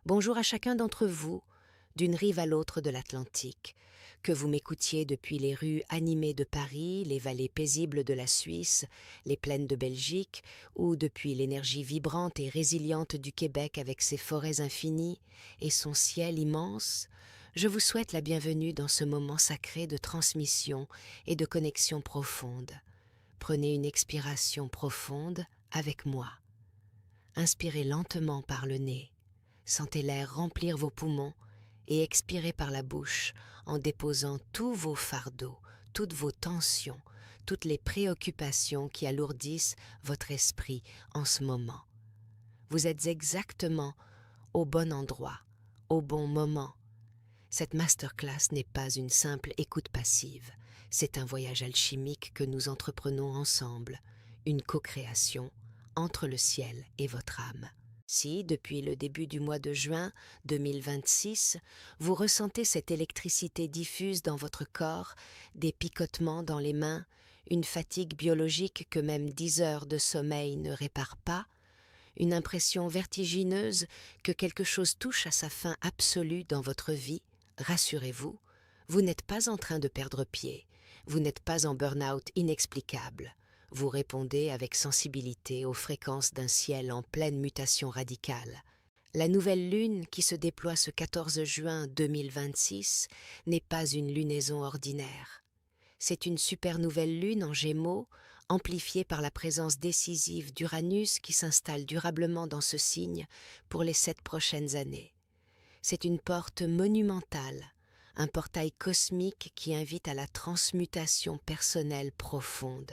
Bonjour à chacun d'entre vous, d'une rive à l'autre de l'Atlantique. Que vous m'écoutiez depuis les rues animées de Paris, les vallées paisibles de la Suisse, les plaines de Belgique, ou depuis l'énergie vibrante et résiliente du Québec avec ses forêts infinies et son ciel immense, je vous souhaite la bienvenue dans ce moment sacré de transmission et de connexion profonde. Prenez une expiration profonde avec moi. Inspirez lentement par le nez. Sentez l'air remplir vos poumons et expirez par la bouche en déposant tous vos fardeaux, toutes vos tensions, toutes les préoccupations qui alourdissent votre esprit en ce moment. Vous êtes exactement au bon endroit, au bon moment. Cette masterclass n'est pas une simple écoute passive, c'est un voyage alchimique que nous entreprenons ensemble, une co-création entre le ciel et votre âme. Si, depuis le début du mois de juin 2026, vous ressentez cette électricité diffuse dans votre corps, des picotements dans les mains, une fatigue biologique que même 10 heures de sommeil ne répare pas, une impression vertigineuse que quelque chose touche à sa fin absolue dans votre vie, rassurez-vous, vous n'êtes pas en train de perdre pied, vous n'êtes pas en burn-out inexplicable. Vous répondez avec sensibilité aux fréquences d'un ciel en pleine mutation radicale. La nouvelle lune qui se déploie ce 14 juin 2026 n'est pas une lunaison ordinaire. C'est une super nouvelle lune en Gémeaux, amplifiée par la présence décisive d'Uranus qui s'installe durablement dans ce signe pour les 7 prochaines années. C'est une porte monumentale, un portail cosmique qui invite à la transmutation personnelle profonde.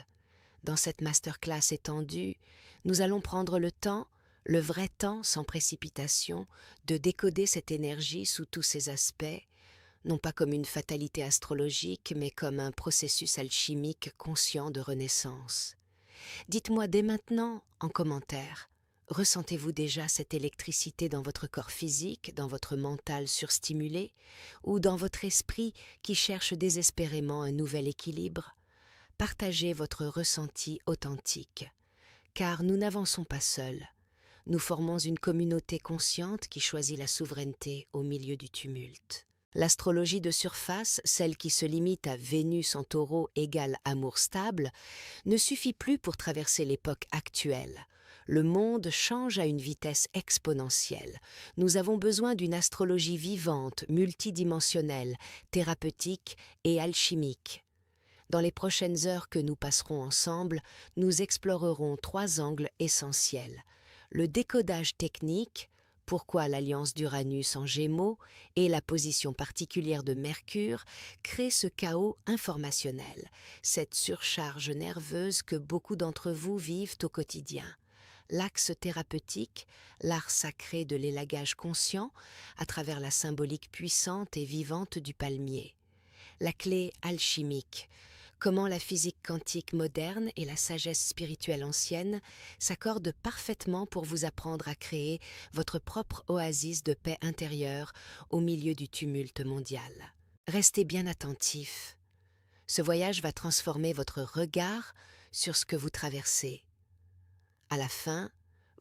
Dans cette masterclass étendue, nous allons prendre le temps, le vrai temps sans précipitation, de décoder cette énergie sous tous ses aspects, non pas comme une fatalité astrologique, mais comme un processus alchimique conscient de renaissance. Dites-moi dès maintenant, en commentaire, ressentez-vous déjà cette électricité dans votre corps physique, dans votre mental surstimulé, ou dans votre esprit qui cherche désespérément un nouvel équilibre ? Partagez votre ressenti authentique, car nous n'avançons pas seuls. Nous formons une communauté consciente qui choisit la souveraineté au milieu du tumulte. L'astrologie de surface, celle qui se limite à Vénus en taureau égale amour stable, ne suffit plus pour traverser l'époque actuelle. Le monde change à une vitesse exponentielle. Nous avons besoin d'une astrologie vivante, multidimensionnelle, thérapeutique et alchimique. Dans les prochaines heures que nous passerons ensemble, nous explorerons 3 angles essentiels. Le décodage technique, pourquoi l'alliance d'Uranus en Gémeaux et la position particulière de Mercure créent ce chaos informationnel, cette surcharge nerveuse que beaucoup d'entre vous vivent au quotidien. L'axe thérapeutique, l'art sacré de l'élagage conscient à travers la symbolique puissante et vivante du palmier. La clé alchimique, comment la physique quantique moderne et la sagesse spirituelle ancienne s'accordent parfaitement pour vous apprendre à créer votre propre oasis de paix intérieure au milieu du tumulte mondial. Restez bien attentifs. Ce voyage va transformer votre regard sur ce que vous traversez. À la fin,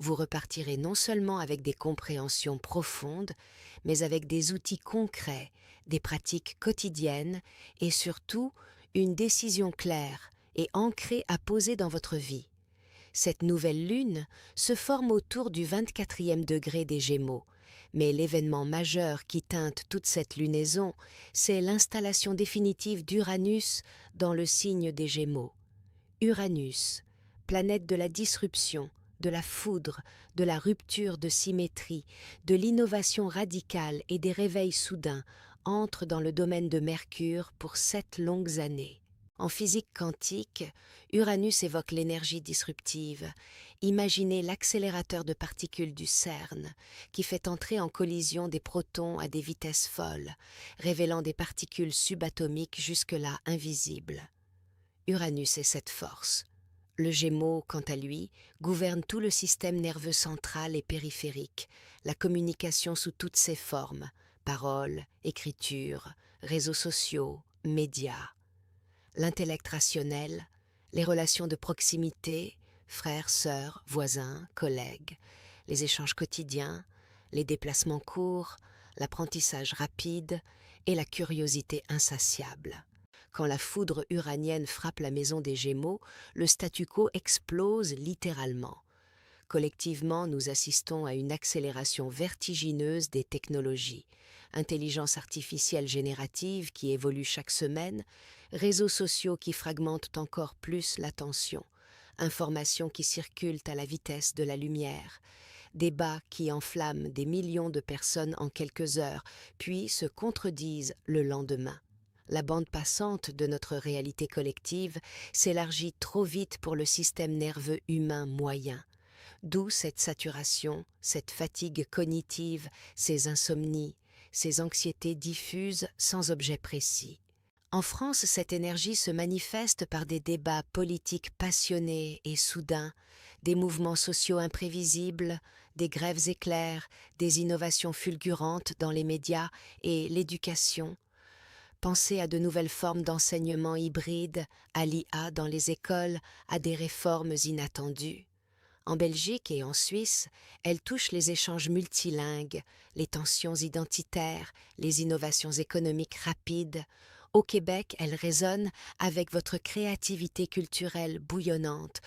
vous repartirez non seulement avec des compréhensions profondes, mais avec des outils concrets, des pratiques quotidiennes et surtout une décision claire et ancrée à poser dans votre vie. Cette nouvelle lune se forme autour du 24e degré des Gémeaux, mais l'événement majeur qui teinte toute cette lunaison, c'est l'installation définitive d'Uranus dans le signe des Gémeaux. Uranus, planète de la disruption, de la foudre, de la rupture de symétrie, de l'innovation radicale et des réveils soudains, entre dans le domaine de Mercure pour 7 longues années. En physique quantique, Uranus évoque l'énergie disruptive. Imaginez l'accélérateur de particules du CERN, qui fait entrer en collision des protons à des vitesses folles, révélant des particules subatomiques jusque-là invisibles. Uranus est cette force. Le Gémeaux, quant à lui, gouverne tout le système nerveux central et périphérique, la communication sous toutes ses formes, paroles, écriture, réseaux sociaux, médias. L'intellect rationnel, les relations de proximité, frères, sœurs, voisins, collègues, les échanges quotidiens, les déplacements courts, l'apprentissage rapide et la curiosité insatiable. Quand la foudre uranienne frappe la maison des Gémeaux, le statu quo explose littéralement. Collectivement, nous assistons à une accélération vertigineuse des technologies. Intelligence artificielle générative qui évolue chaque semaine, réseaux sociaux qui fragmentent encore plus l'attention, informations qui circulent à la vitesse de la lumière, débats qui enflamment des millions de personnes en quelques heures, puis se contredisent le lendemain. La bande passante de notre réalité collective s'élargit trop vite pour le système nerveux humain moyen. D'où cette saturation, cette fatigue cognitive, ces insomnies, ces anxiétés diffuses sans objet précis. En France, cette énergie se manifeste par des débats politiques passionnés et soudains, des mouvements sociaux imprévisibles, des grèves éclairs, des innovations fulgurantes dans les médias et l'éducation. Pensez à de nouvelles formes d'enseignement hybride, à l'IA dans les écoles, à des réformes inattendues. En Belgique et en Suisse, elle touche les échanges multilingues, les tensions identitaires, les innovations économiques rapides. Au Québec, elle résonne avec votre créativité culturelle bouillonnante,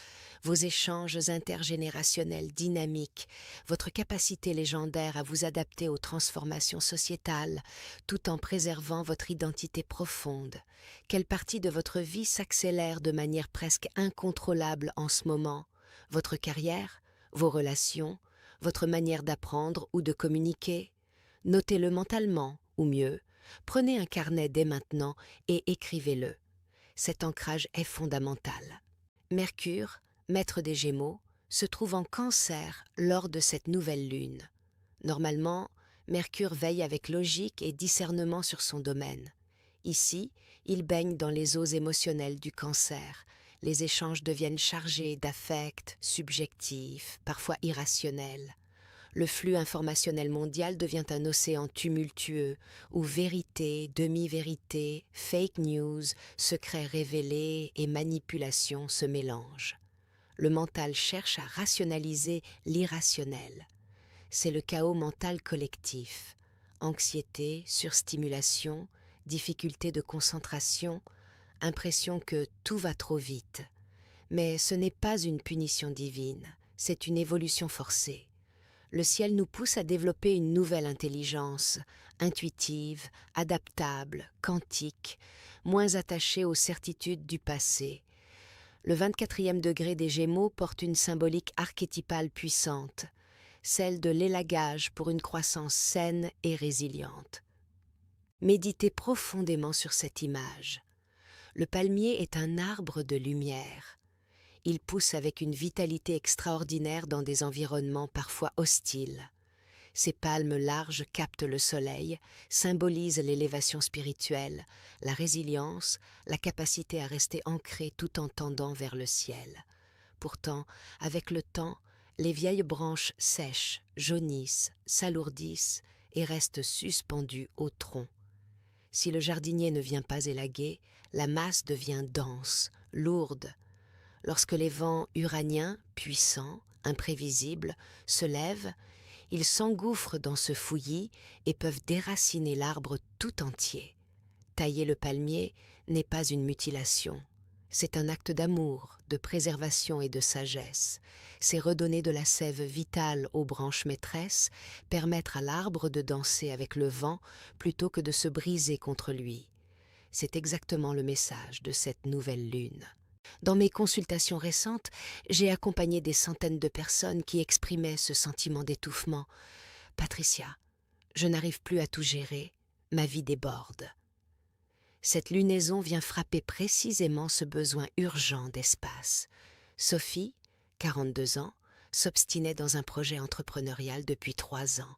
vos échanges intergénérationnels dynamiques, votre capacité légendaire à vous adapter aux transformations sociétales, tout en préservant votre identité profonde. Quelle partie de votre vie s'accélère de manière presque incontrôlable en ce moment ? Votre carrière, vos relations, votre manière d'apprendre ou de communiquer. Notez-le mentalement, ou mieux, prenez un carnet dès maintenant et écrivez-le. Cet ancrage est fondamental. Mercure, maître des Gémeaux, se trouve en Cancer lors de cette nouvelle lune. Normalement, Mercure veille avec logique et discernement sur son domaine. Ici, il baigne dans les eaux émotionnelles du Cancer. Les échanges deviennent chargés d'affects, subjectifs, parfois irrationnels. Le flux informationnel mondial devient un océan tumultueux où vérité, demi-vérité, fake news, secrets révélés et manipulations se mélangent. Le mental cherche à rationaliser l'irrationnel. C'est le chaos mental collectif. Anxiété, surstimulation, difficulté de concentration, impression que tout va trop vite. Mais ce n'est pas une punition divine, c'est une évolution forcée. Le ciel nous pousse à développer une nouvelle intelligence, intuitive, adaptable, quantique, moins attachée aux certitudes du passé. Le 24e degré des Gémeaux porte une symbolique archétypale puissante, celle de l'élagage pour une croissance saine et résiliente. Méditez profondément sur cette image. Le palmier est un arbre de lumière. Il pousse avec une vitalité extraordinaire dans des environnements parfois hostiles. Ses palmes larges captent le soleil, symbolisent l'élévation spirituelle, la résilience, la capacité à rester ancré tout en tendant vers le ciel. Pourtant, avec le temps, les vieilles branches sèchent, jaunissent, s'alourdissent et restent suspendues au tronc. Si le jardinier ne vient pas élaguer, la masse devient dense, lourde. Lorsque les vents uraniens, puissants, imprévisibles, se lèvent, ils s'engouffrent dans ce fouillis et peuvent déraciner l'arbre tout entier. Tailler le palmier n'est pas une mutilation. C'est un acte d'amour, de préservation et de sagesse. C'est redonner de la sève vitale aux branches maîtresses, permettre à l'arbre de danser avec le vent plutôt que de se briser contre lui. C'est exactement le message de cette nouvelle lune. Dans mes consultations récentes, j'ai accompagné des centaines de personnes qui exprimaient ce sentiment d'étouffement. « Patricia, je n'arrive plus à tout gérer, ma vie déborde. » Cette lunaison vient frapper précisément ce besoin urgent d'espace. Sophie, 42 ans, s'obstinait dans un projet entrepreneurial depuis 3 ans.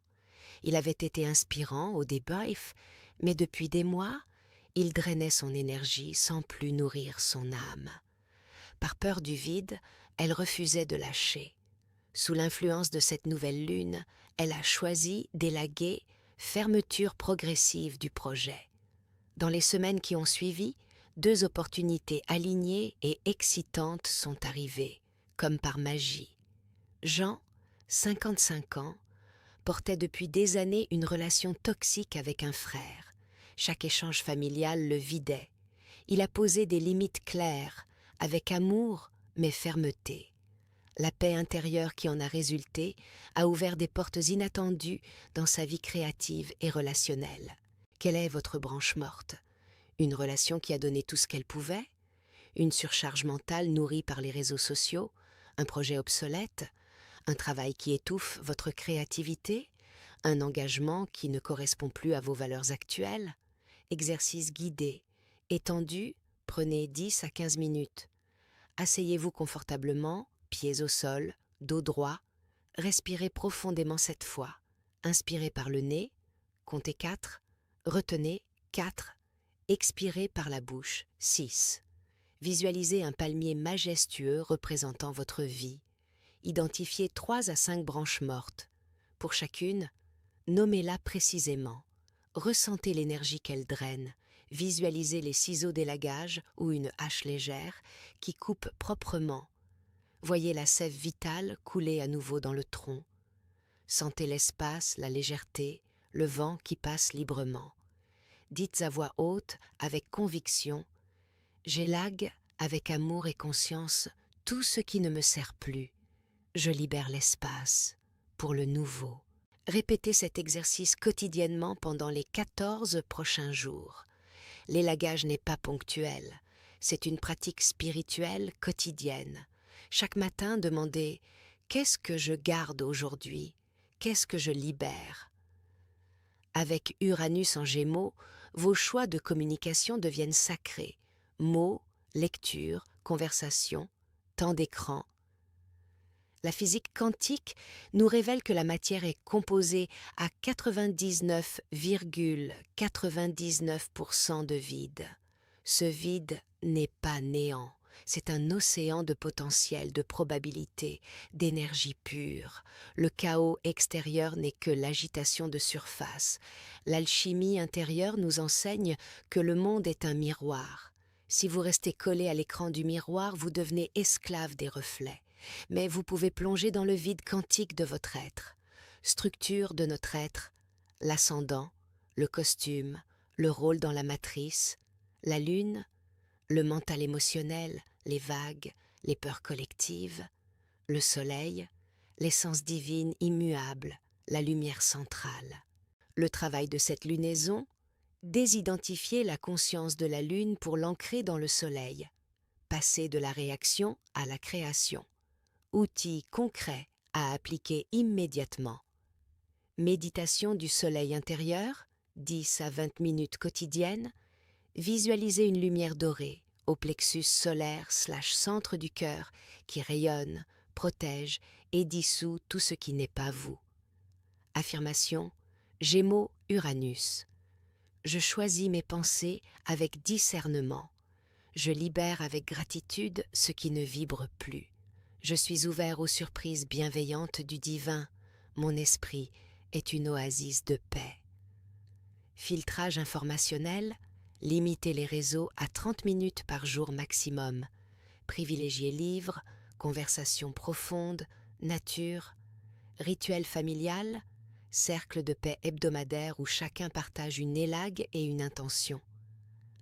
Il avait été inspirant au débrief, mais depuis des mois, il drainait son énergie sans plus nourrir son âme. Par peur du vide, elle refusait de lâcher. Sous l'influence de cette nouvelle lune, elle a choisi d'élaguer fermeture progressive du projet. Dans les semaines qui ont suivi, 2 opportunités alignées et excitantes sont arrivées, comme par magie. Jean, 55 ans, portait depuis des années une relation toxique avec un frère. Chaque échange familial le vidait. Il a posé des limites claires, avec amour mais fermeté. La paix intérieure qui en a résulté a ouvert des portes inattendues dans sa vie créative et relationnelle. Quelle est votre branche morte? Une relation qui a donné tout ce qu'elle pouvait? Une surcharge mentale nourrie par les réseaux sociaux? Un projet obsolète? Un travail qui étouffe votre créativité? Un engagement qui ne correspond plus à vos valeurs actuelles? Exercice guidé. Étendu, prenez 10 à 15 minutes. Asseyez-vous confortablement, pieds au sol, dos droit. Respirez profondément cette fois. Inspirez par le nez, comptez 4. Retenez 4. Expirez par la bouche 6. Visualisez un palmier majestueux représentant votre vie. Identifiez 3 à 5 branches mortes. Pour chacune, nommez-la précisément. Ressentez l'énergie qu'elle draine. Visualisez les ciseaux d'élagage ou une hache légère qui coupe proprement. Voyez la sève vitale couler à nouveau dans le tronc. Sentez l'espace, la légèreté, le vent qui passe librement. Dites à voix haute, avec conviction, « J'élague avec amour et conscience tout ce qui ne me sert plus. Je libère l'espace pour le nouveau. » Répétez cet exercice quotidiennement pendant les 14 prochains jours. L'élagage n'est pas ponctuel, c'est une pratique spirituelle quotidienne. Chaque matin, demandez « Qu'est-ce que je garde aujourd'hui? Qu'est-ce que je libère ?» Avec Uranus en Gémeaux, vos choix de communication deviennent sacrés. Mots, lecture, conversation, temps d'écran. La physique quantique nous révèle que la matière est composée à 99,99% de vide. Ce vide n'est pas néant, c'est un océan de potentiel, de probabilités, d'énergie pure. Le chaos extérieur n'est que l'agitation de surface. L'alchimie intérieure nous enseigne que le monde est un miroir. Si vous restez collé à l'écran du miroir, vous devenez esclave des reflets. Mais vous pouvez plonger dans le vide quantique de votre être. Structure de notre être, l'ascendant, le costume, le rôle dans la matrice, la lune, le mental émotionnel, les vagues, les peurs collectives, le soleil, l'essence divine immuable, la lumière centrale. Le travail de cette lunaison, désidentifier la conscience de la lune pour l'ancrer dans le soleil, passer de la réaction à la création. Outil concret à appliquer immédiatement. Méditation du soleil intérieur, 10 à 20 minutes quotidiennes. Visualisez une lumière dorée au plexus solaire/centre du cœur qui rayonne, protège et dissout tout ce qui n'est pas vous. Affirmation, Gémeaux Uranus. Je choisis mes pensées avec discernement. Je libère avec gratitude ce qui ne vibre plus. Je suis ouvert aux surprises bienveillantes du divin. Mon esprit est une oasis de paix. Filtrage informationnel, limitez les réseaux à 30 minutes par jour maximum. Privilégiez livres, conversations profondes, nature. Rituel familial, cercle de paix hebdomadaire où chacun partage une élague et une intention.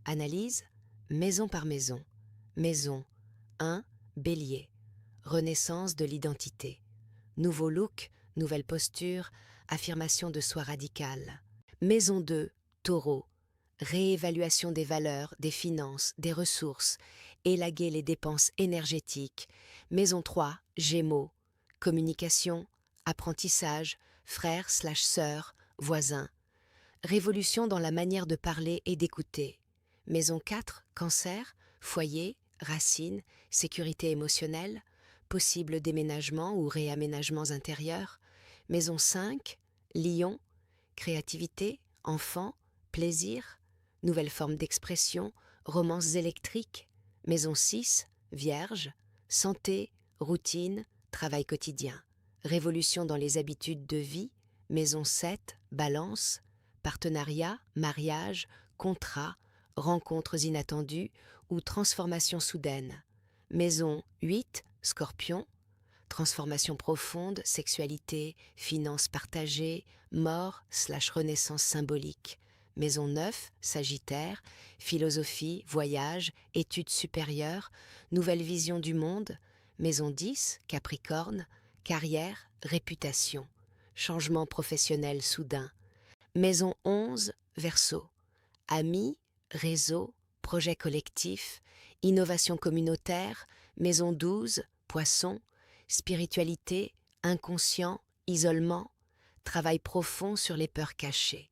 Analyse, maison par maison. Maison 1, Bélier. Renaissance de l'identité. Nouveau look, nouvelle posture, affirmation de soi radicale. Maison 2, Taureau. Réévaluation des valeurs, des finances, des ressources. Élaguer les dépenses énergétiques. Maison 3, Gémeaux. Communication, apprentissage, frères/sœurs, voisins. Révolution dans la manière de parler et d'écouter. Maison 4, Cancer. Foyer, racines, sécurité émotionnelle. Possible déménagement ou réaménagements intérieurs. Maison 5, Lion, créativité, enfant, plaisir, nouvelle forme d'expression, romances électriques. Maison 6, Vierge, santé, routine, travail quotidien. Révolution dans les habitudes de vie. Maison 7, Balance, partenariat, mariage, contrat, rencontres inattendues ou transformation soudaine. Maison 8, Scorpion, transformation profonde, sexualité, finances partagées, mort/renaissance symbolique. Maison 9, Sagittaire, philosophie, voyage, études supérieures, nouvelle vision du monde. Maison 10, Capricorne, carrière, réputation, changement professionnel soudain. Maison 11, Verseau, amis, réseau, projet collectif, innovation communautaire. Maison 12, Poisson, spiritualité, inconscient, isolement, travail profond sur les peurs cachées.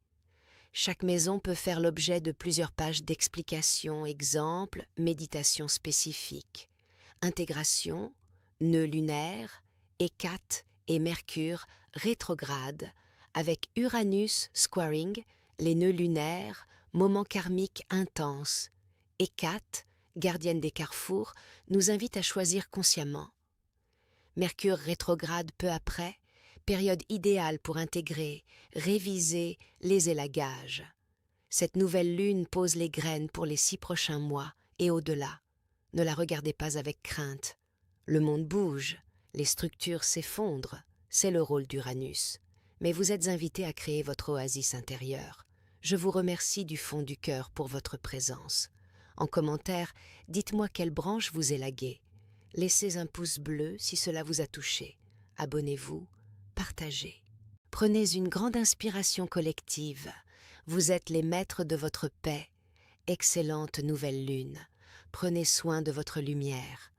Chaque maison peut faire l'objet de plusieurs pages d'explications, exemples, méditations spécifiques. Intégration, nœud lunaire, Hécate et Mercure rétrograde, avec Uranus squaring, les nœuds lunaires, moments karmiques intenses. Hécate, gardienne des carrefours, nous invite à choisir consciemment. Mercure rétrograde peu après, période idéale pour intégrer, réviser les élagages. Cette nouvelle lune pose les graines pour les 6 prochains mois et au-delà. Ne la regardez pas avec crainte. Le monde bouge, les structures s'effondrent, c'est le rôle d'Uranus. Mais vous êtes invité à créer votre oasis intérieure. Je vous remercie du fond du cœur pour votre présence. En commentaire, dites-moi quelle branche vous élaguez. Laissez un pouce bleu si cela vous a touché. Abonnez-vous, partagez. Prenez une grande inspiration collective. Vous êtes les maîtres de votre paix. Excellente nouvelle lune. Prenez soin de votre lumière.